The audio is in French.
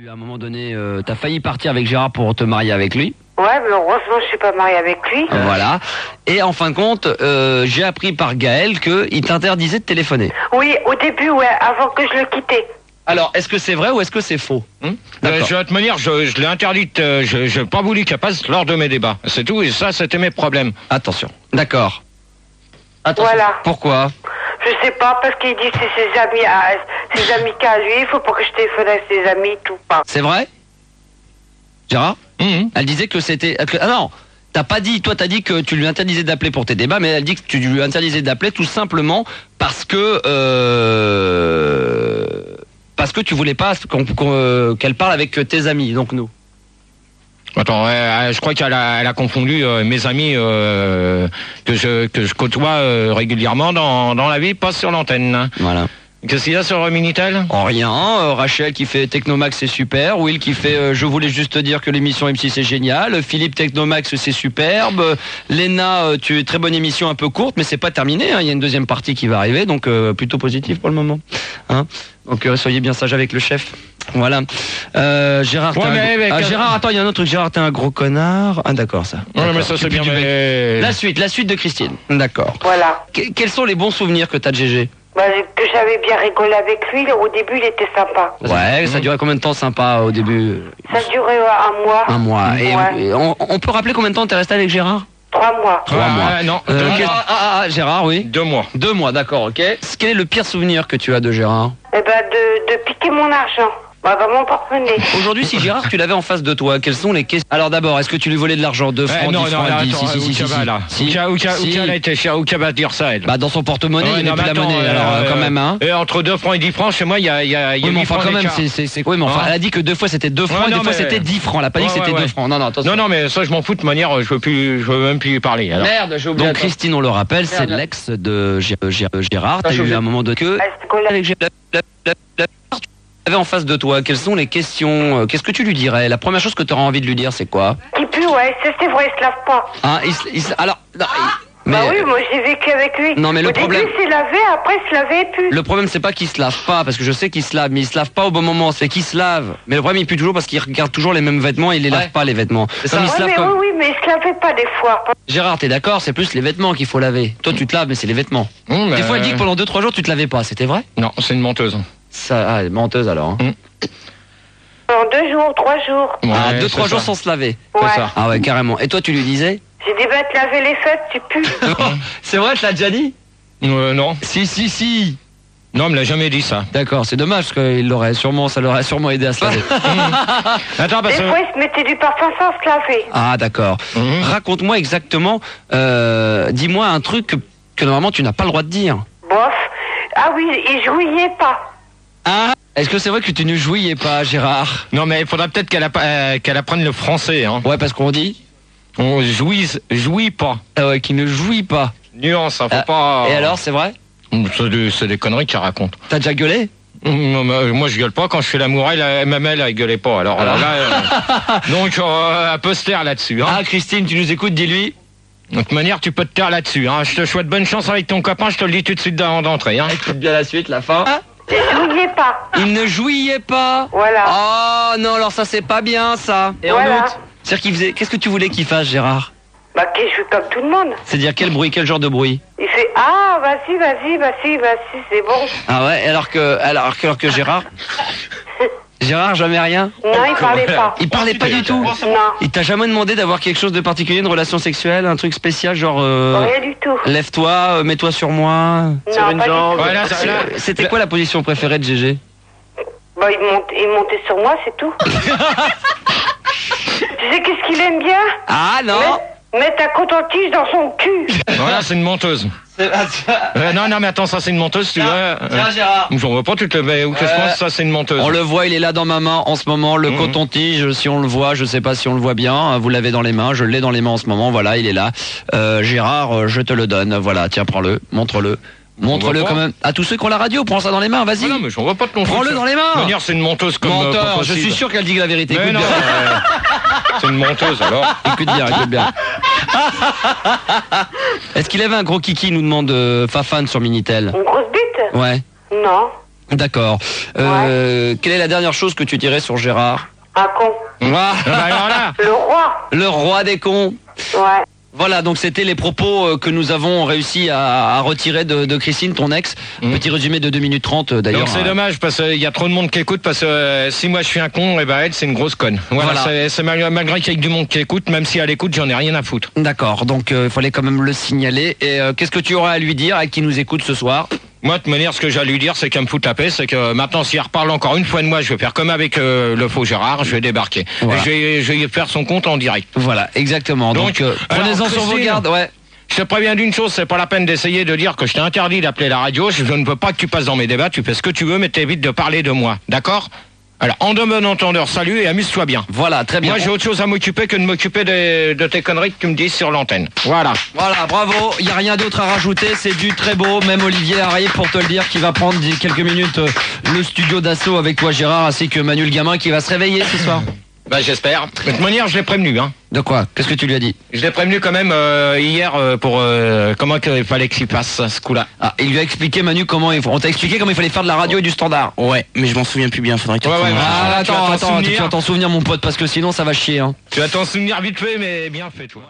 À un moment donné, t'as failli partir avec Gérard pour te marier avec lui. Ouais, mais heureusement, je suis pas mariée avec lui. Voilà. Et en fin de compte, j'ai appris par Gaël qu'il t'interdisait de téléphoner. Oui, au début, ouais, avant que je le quittais. Alors, est-ce que c'est vrai ou est-ce que c'est faux? De toute manière, je l'ai interdite, je n'ai pas voulu qu'elle passe lors de mes débats. C'est tout, et ça, c'était mes problèmes. Attention. D'accord. Attention. Voilà. Pourquoi? Je sais pas, parce qu'il dit que c'est ses amis qu'à lui, il faut pas que je téléphone à ses amis, tout pas. C'est vrai? Gérard? Elle disait que c'était... Ah non, t'as pas dit, toi t'as dit que tu lui interdisais d'appeler pour tes débats, mais elle dit que tu lui interdisais d'appeler tout simplement parce que tu voulais pas qu'elle parle avec tes amis, donc nous. Attends, je crois qu'elle a confondu mes amis que je côtoie régulièrement dans la vie, pas sur l'antenne. Voilà. Qu'est-ce qu'il y a sur Minitel? En rien. Rachel qui fait Technomax, c'est super. Will qui fait je voulais juste te dire que l'émission M6 c'est génial. Philippe, Technomax, c'est superbe. Léna, tu es très bonne émission, un peu courte, mais c'est pas terminé. Il y a une deuxième partie qui va arriver, donc plutôt positif pour le moment. Donc soyez bien sage avec le chef. Voilà. Gérard, Gérard, attends, il y a un autre truc. Gérard, t'es un gros connard. Ah d'accord, ça. Ouais, mais ça c'est bien. La suite de Christine. D'accord. Voilà. Quels sont les bons souvenirs que t'as de GG? Bah, que j'avais bien rigolé avec lui, au début il était sympa. Ouais, ça durait combien de temps sympa au début? Ça durait un mois. Un mois. Ouais. Et on peut rappeler combien de temps t'es resté avec Gérard? 3 mois. 3 mois. Non. Gérard, oui. 2 mois. 2 mois, d'accord, ok. Quel est le pire souvenir que tu as de Gérard? Eh ben, de piquer mon argent. Bah, vraiment porte-monnaie. Aujourd'hui, si Gérard, tu l'avais en face de toi, quelles sont les questions? Alors d'abord, est-ce que tu lui volais de l'argent? 2 francs, 10 francs, elle dit si. Où elle était cher, où qu'elle va dire ça, elle? Bah, dans son porte-monnaie, il n'y a plus la monnaie, alors quand même, hein. Et entre 2 francs et 10 francs, chez moi, il y a oui, mais enfin, quand même, c'est oui, mais enfin, elle a dit que 2 fois c'était 2 francs et 2 fois c'était 10 francs. Elle a pas dit que c'était 2 francs. Non, attention. Non, mais ça, je m'en fous de manière, je veux même plus y parler, alors. Merde, j'ai oublié. Donc, Christine, on le rappelle, c'est l'ex de Gérard. T'as eu un moment de queue avec Gérard. Tu avais en face de toi, quelles sont les questions? Qu'est-ce que tu lui dirais? La première chose que tu auras envie de lui dire, c'est quoi? Qui pue, ouais, c'est vrai, il se lave pas. Alors, non, mais bah oui, moi j'ai vécu avec lui. Non, mais le problème, il s'est lavé, après il se lavait et pue. Le problème, c'est pas qu'il se lave pas, parce que je sais qu'il se lave, mais il se lave pas au bon moment. C'est qu'il se lave. Mais le problème, il pue toujours parce qu'il regarde toujours les mêmes vêtements et il les lave pas, les vêtements. Oui, mais il se lavait pas des fois. Gérard, t'es d'accord? C'est plus les vêtements qu'il faut laver. Toi, tu te laves, mais c'est les vêtements. Des fois, elle dit que pendant 2-3 jours, tu te lavais pas. C'était vrai? Non, c'est une menteuse. Elle est menteuse alors. En 2 jours, 3 jours. Ouais, 2-3 jours sans se laver. Ouais. C'est ça. Ah ouais, carrément. Et toi, tu lui disais? J'ai dit, te laver les fesses, tu pues. C'est vrai, tu l'as déjà dit? Non. Si. Non, il me l'a jamais dit ça. D'accord, c'est dommage parce que ça l'aurait sûrement aidé à se laver. Attends, parce des fois, il se mettait du parfum sans se laver. Ah, d'accord. Raconte-moi exactement, dis-moi un truc que normalement tu n'as pas le droit de dire. Bof. Ah oui, il jouillait pas. Ah, est-ce que c'est vrai que tu ne jouillais pas, Gérard? Non, mais il faudra peut-être qu'elle apprenne le français. Hein. Ouais, parce qu'on dit on jouit pas. Ah ouais, qui ne jouit pas. Nuance, hein, faut pas... Et alors, c'est vrai? C'est des conneries qu'elle raconte. T'as déjà gueulé? Non, moi je gueule pas quand je fais l'amour, même elle gueulait pas. Alors là, donc un peu se taire là-dessus. Hein. Ah, Christine, tu nous écoutes, dis-lui. De toute manière, tu peux te taire là-dessus. Hein. Je te souhaite bonne chance avec ton copain, je te le dis tout de suite d'entrée. Hein. Écoute bien la suite, la fin. Il jouillait pas. Il ne jouillait pas. Voilà. Oh non, alors ça c'est pas bien ça. Et voilà. en août, c'est-à-dire qu'il faisait... Qu'est-ce que tu voulais qu'il fasse, Gérard? Bah qu'il joue comme tout le monde. C'est-à-dire quel bruit, quel genre de bruit? Il fait vas-y, c'est bon. Ah ouais, alors que Gérard... Gérard, jamais rien? Non, il parlait pas. Il parlait pas du tout? Non. Il t'a jamais demandé d'avoir quelque chose de particulier, une relation sexuelle, un truc spécial, genre... Rien du tout. Lève-toi, mets-toi sur moi. Non, sur une pas jambe. du tout. Voilà, C'était quoi la position préférée de GG? Bah il montait sur moi, c'est tout. Tu sais qu'est-ce qu'il aime bien? Ah non. Mettre ta coton-tige dans son cul. Voilà, c'est une menteuse. Non, mais attends, ça c'est une menteuse, tu vois. Tiens, Gérard. J'en vois pas, tu te le où que je pense, ça c'est une menteuse. On le voit, il est là dans ma main en ce moment, le coton-tige, si on le voit, je sais pas si on le voit bien, vous l'avez dans les mains, je l'ai dans les mains en ce moment, voilà, il est là. Gérard, je te le donne, voilà, tiens, prends-le, montre-le. Montre-le quand même à tous ceux qui ont la radio, prends ça dans les mains, vas-y. Non, mais j'en vois pas de ton prends-le dans les mains. De manière, c'est une menteuse comme menteur, je suis sûr qu'elle dit la vérité. Mais écoute non, bien. c'est une menteuse alors. Écoute bien. Est-ce qu'il avait un gros kiki, nous demande Fafane sur Minitel? Une grosse bite? Ouais. Non. D'accord. Quelle est la dernière chose que tu dirais sur Gérard? Un con. Ah, Alors là, Le roi. le roi des cons. Ouais. Voilà, donc c'était les propos que nous avons réussi à retirer de Christine, ton ex. Petit résumé de 2 minutes 30 d'ailleurs. donc c'est dommage parce qu'il y a trop de monde qui écoute parce que si moi je suis un con, et ben elle c'est une grosse conne. Voilà. C'est malgré qu'il y ait du monde qui écoute, même si elle écoute, j'en ai rien à foutre. D'accord, donc il fallait quand même le signaler. Et qu'est-ce que tu aurais à lui dire à qui nous écoute ce soir? Moi, de toute manière, ce que j'ai à lui dire, c'est qu'elle me fout la paix, c'est que maintenant, s'il reparle encore une fois de moi, je vais faire comme avec le faux Gérard, je vais débarquer. Voilà. Et je vais faire son compte en direct. Voilà, exactement. Donc prenez-en sur vos gardes. Ouais. Je te préviens d'une chose, c'est pas la peine d'essayer de dire que je t'ai interdit d'appeler la radio, je ne veux pas que tu passes dans mes débats, tu fais ce que tu veux, mais t'évites de parler de moi, d'accord? Alors, en de bon entendeur, salut et amuse-toi bien. Voilà, très bien. Moi, j'ai autre chose à m'occuper que de m'occuper de tes conneries que tu me dis sur l'antenne. Voilà. Voilà, bravo. Il n'y a rien d'autre à rajouter. C'est du très beau. Même Olivier arrive pour te le dire, qui va prendre quelques minutes le studio d'assaut avec toi, Gérard, ainsi que Manu le gamin qui va se réveiller ce soir. Bah, j'espère. De toute manière, je l'ai prévenu, hein. De quoi? Qu'est-ce que tu lui as dit? Je l'ai prévenu quand même hier pour comment il fallait qu'il fasse ce coup-là. Ah, il lui a expliqué, Manu, on t'a expliqué comment il fallait faire de la radio et du standard. Ouais, mais je m'en souviens plus bien, faudrait que tu Ouais, retrouves. Ah, tu vas t'en attends, tu souvenir. vas t'en souvenir, mon pote, parce que sinon ça va chier, hein. Tu vas t'en souvenir vite fait, mais bien fait, toi.